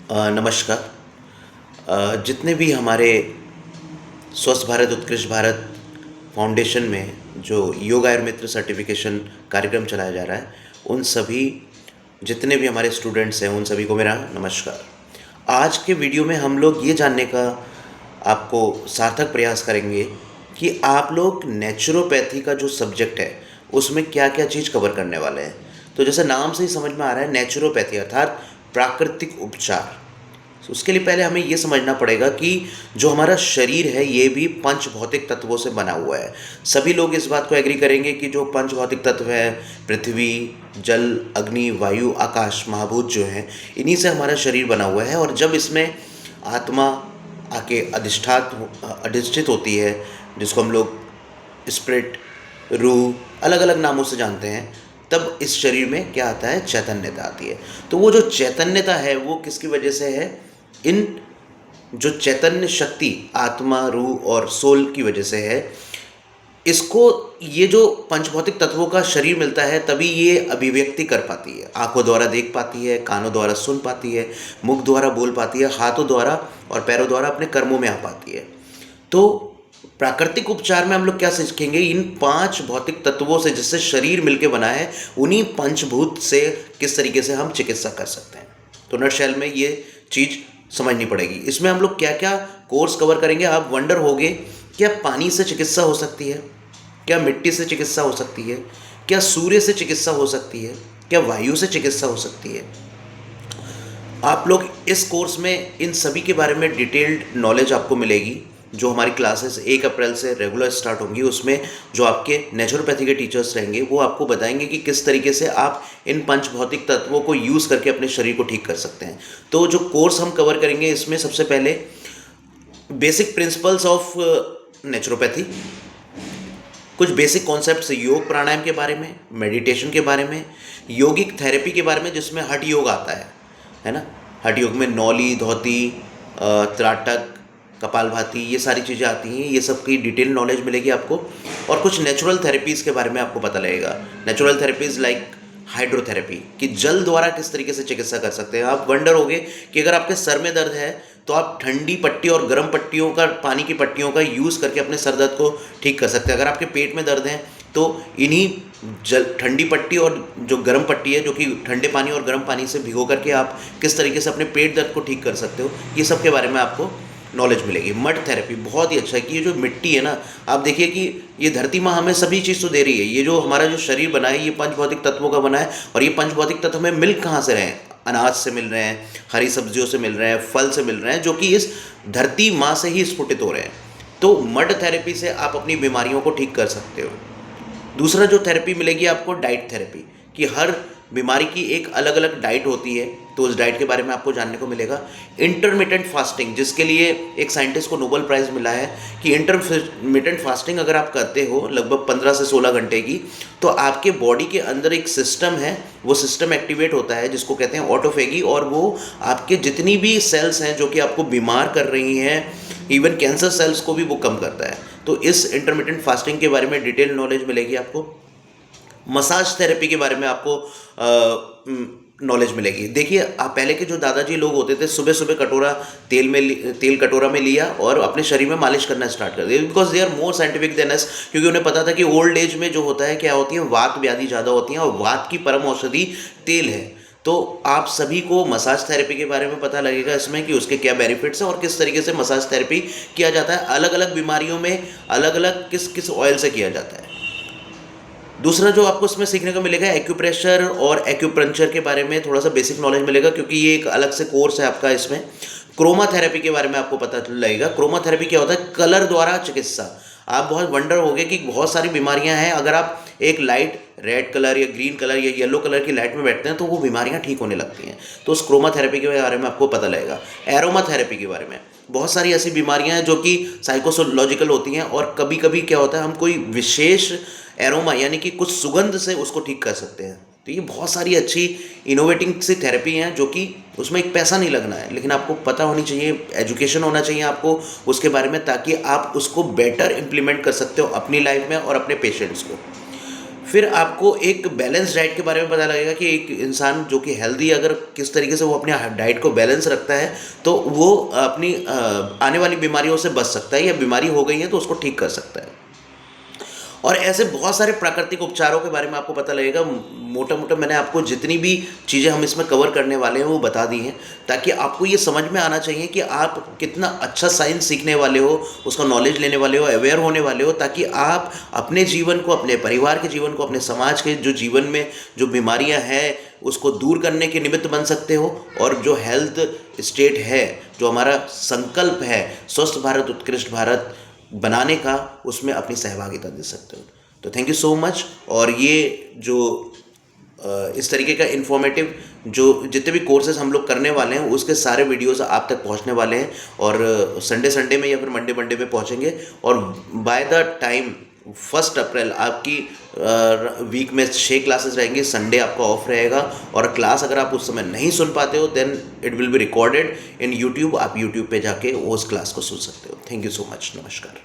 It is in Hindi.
नमस्कार। जितने भी हमारे स्वस्थ भारत उत्कृष्ट भारत फाउंडेशन में जो योग आयुर्मित्र सर्टिफिकेशन कार्यक्रम चलाया जा रहा है, उन सभी जितने भी हमारे स्टूडेंट्स हैं उन सभी को मेरा नमस्कार। आज के वीडियो में हम लोग ये जानने का आपको सार्थक प्रयास करेंगे कि आप लोग नेचुरोपैथी का जो सब्जेक्ट है उसमें क्या क्या चीज़ कवर करने वाले हैं। तो जैसे नाम से ही समझ में आ रहा है, नेचुरोपैथी अर्थात प्राकृतिक उपचार। तो उसके लिए पहले हमें ये समझना पड़ेगा कि जो हमारा शरीर है ये भी पंच भौतिक तत्वों से बना हुआ है। सभी लोग इस बात को एग्री करेंगे कि जो पंच भौतिक तत्व है, पृथ्वी, जल, अग्नि, वायु, आकाश, महाभूत जो हैं, इन्हीं से हमारा शरीर बना हुआ है। और जब इसमें आत्मा आके अधिष्ठित होती है, जिसको हम लोग स्पिरिट, रूह, अलग अलग नामों से जानते हैं, तब इस शरीर में क्या आता है, चैतन्यता आती है। तो वो जो चैतन्यता है वो किसकी वजह से है? इन जो चैतन्य शक्ति आत्मा, रूह और सोल की वजह से है। इसको ये जो पंचभौतिक तत्वों का शरीर मिलता है तभी ये अभिव्यक्ति कर पाती है। आंखों द्वारा देख पाती है, कानों द्वारा सुन पाती है, मुख द्वारा बोल पाती है, हाथों द्वारा और पैरों द्वारा अपने कर्मों में आ पाती है। तो प्राकृतिक उपचार में हम लोग क्या सीखेंगे? इन पांच भौतिक तत्वों से जिससे शरीर मिलके बना है, उन्हीं पंचभूत से किस तरीके से हम चिकित्सा कर सकते हैं। तो नटशेल में ये चीज़ समझनी पड़ेगी। इसमें हम लोग क्या क्या कोर्स कवर करेंगे, आप वंडर होगे। क्या पानी से चिकित्सा हो सकती है? क्या मिट्टी से चिकित्सा हो सकती है? क्या सूर्य से चिकित्सा हो सकती है? क्या वायु से चिकित्सा हो सकती है? आप लोग इस कोर्स में इन सभी के बारे में डिटेल्ड नॉलेज आपको मिलेगी। जो हमारी क्लासेस 1 अप्रैल से रेगुलर स्टार्ट होंगी, उसमें जो आपके नेचुरोपैथी के टीचर्स रहेंगे वो आपको बताएंगे कि किस तरीके से आप इन पंच भौतिक तत्वों को यूज़ करके अपने शरीर को ठीक कर सकते हैं। तो जो कोर्स हम कवर करेंगे, इसमें सबसे पहले बेसिक प्रिंसिपल्स ऑफ नेचुरोपैथी, कुछ बेसिक कॉन्सेप्ट्स योग प्राणायाम के बारे में, मेडिटेशन के बारे में, योगिक थेरेपी के बारे में जिसमें हठ योग आता है ना। हठ योग में नौली, धौती, त्राटक, कपालभाति, ये सारी चीज़ें आती हैं। ये सब की डिटेल नॉलेज मिलेगी आपको। और कुछ नेचुरल थेरेपीज़ के बारे में आपको पता लगेगा। नेचुरल थेरेपीज़ लाइक हाइड्रोथेरेपी, कि जल द्वारा किस तरीके से चिकित्सा कर सकते हैं। आप वंडर होगे कि अगर आपके सर में दर्द है तो आप ठंडी पट्टी और गर्म पट्टियों का, पानी की पट्टियों का यूज़ करके अपने सर दर्द को ठीक कर सकते हैं। अगर आपके पेट में दर्द है तो इन्हीं ठंडी पट्टी और जो गर्म पट्टी है, जो कि ठंडे पानी और गर्म पानी से भिगो करके आप किस तरीके से अपने पेट दर्द को ठीक कर सकते हो, ये सब के बारे में आपको नॉलेज मिलेगी। मड थेरेपी बहुत ही अच्छा है कि ये जो मिट्टी है ना, आप देखिए कि ये धरती माँ हमें सभी चीज़ तो दे रही है। ये जो हमारा जो शरीर बना है ये पंचभौतिक तत्वों का बना है। और ये पंचभौतिक तत्व हमें मिल कहाँ से रहे हैं? अनाज से मिल रहे हैं, हरी सब्जियों से मिल रहे हैं, फल से मिल रहे हैं, जो कि इस धरती माँ से ही स्फुटित हो रहे हैं। तो मड थेरेपी से आप अपनी बीमारियों को ठीक कर सकते हो। दूसरा जो थेरेपी मिलेगी आपको, डाइट थेरेपी, कि हर बीमारी की एक अलग अलग डाइट होती है, तो उस डाइट के बारे में आपको जानने को मिलेगा। इंटरमिटेंट फास्टिंग, जिसके लिए एक साइंटिस्ट को नोबेल प्राइज़ मिला है, कि इंटरमिटेंट फास्टिंग अगर आप करते हो लगभग 15 से 16 घंटे की, तो आपके बॉडी के अंदर एक सिस्टम है, वो सिस्टम एक्टिवेट होता है जिसको कहते हैं ऑटोफेगी, और वो आपके जितनी भी सेल्स हैं जो कि आपको बीमार कर रही हैं, इवन कैंसर सेल्स को भी वो कम करता है। तो इस इंटरमिटेंट फास्टिंग के बारे में डिटेल नॉलेज मिलेगी आपको। मसाज थेरेपी के बारे में आपको नॉलेज मिलेगी। देखिए, आप पहले के जो दादाजी लोग होते थे, सुबह सुबह कटोरा तेल कटोरा में लिया और अपने शरीर में मालिश करना स्टार्ट कर दिया, because they are more scientific than us. क्योंकि उन्हें पता था कि ओल्ड एज में जो होता है, क्या होती है, वात व्याधि ज़्यादा होती है, और वात की परम औषधि तेल है। तो आप सभी को मसाज थेरेपी के बारे में पता लगेगा इसमें, कि उसके क्या बेनिफिट्स हैं और किस तरीके से मसाज थेरेपी किया जाता है। अलग अलग बीमारियों में अलग अलग किस किस ऑयल से किया जाता है। दूसरा जो आपको इसमें सीखने को मिलेगा, एक्यूप्रेशर और एक्यूपंक्चर के बारे में थोड़ा सा बेसिक नॉलेज मिलेगा, क्योंकि ये एक अलग से कोर्स है आपका। इसमें क्रोमा थेरेपी के बारे में आपको पता लगेगा। क्रोमा थेरेपी क्या होता है? कलर द्वारा चिकित्सा। आप बहुत वंडर होगे कि बहुत सारी बीमारियां हैं, अगर आप एक लाइट रेड कलर या ग्रीन कलर या येलो कलर की लाइट में बैठते हैं तो वो बीमारियां ठीक होने लगती हैं। तो उस क्रोमा थेरेपी के बारे में आपको पता लगेगा। एरोमा थेरेपी के बारे में, बहुत सारी ऐसी बीमारियां हैं जो कि साइकोसोलॉजिकल होती हैं, और कभी कभी क्या होता है, हम कोई विशेष एरोमा यानी कि कुछ सुगंध से उसको ठीक कर सकते हैं। तो ये बहुत सारी अच्छी इनोवेटिंग सी थेरेपी हैं, जो कि उसमें एक पैसा नहीं लगना है, लेकिन आपको पता होनी चाहिए, एजुकेशन होना चाहिए आपको उसके बारे में, ताकि आप उसको बेटर इम्प्लीमेंट कर सकते हो अपनी लाइफ में और अपने पेशेंट्स को। फिर आपको एक बैलेंस डाइट के बारे में पता लगेगा कि एक इंसान जो कि हेल्दी अगर किस तरीके से वो अपने डाइट को बैलेंस रखता है तो वो अपनी आने वाली बीमारियों से बच सकता है, या बीमारी हो गई है तो उसको ठीक कर सकता है। और ऐसे बहुत सारे प्राकृतिक उपचारों के बारे में आपको पता लगेगा। मोटा मोटा मैंने आपको जितनी भी चीज़ें हम इसमें कवर करने वाले हैं वो बता दी हैं, ताकि आपको ये समझ में आना चाहिए कि आप कितना अच्छा साइंस सीखने वाले हो, उसका नॉलेज लेने वाले हो, अवेयर होने वाले हो, ताकि आप अपने जीवन को, अपने परिवार के जीवन को, अपने समाज के जो जीवन में जो बीमारियां हैं उसको दूर करने के निमित्त बन सकते हो। और जो हेल्थ स्टेट है, जो हमारा संकल्प है स्वस्थ भारत उत्कृष्ट भारत बनाने का, उसमें अपनी सहभागिता दे सकते हो। तो थैंक यू सो मच। और ये जो इस तरीके का इन्फॉर्मेटिव जो जितने भी कोर्सेज हम लोग करने वाले हैं उसके सारे वीडियोस आप तक पहुंचने वाले हैं, और संडे संडे में या फिर मंडे मंडे में पहुंचेंगे। और बाय द टाइम 1 अप्रैल आपकी वीक में 6 क्लासेस रहेंगी, संडे आपका ऑफ रहेगा। और क्लास अगर आप उस समय नहीं सुन पाते हो then it will be recorded in YouTube, आप यूट्यूब पे जाके उस क्लास को सुन सकते हो। Thank you so much. नमस्कार।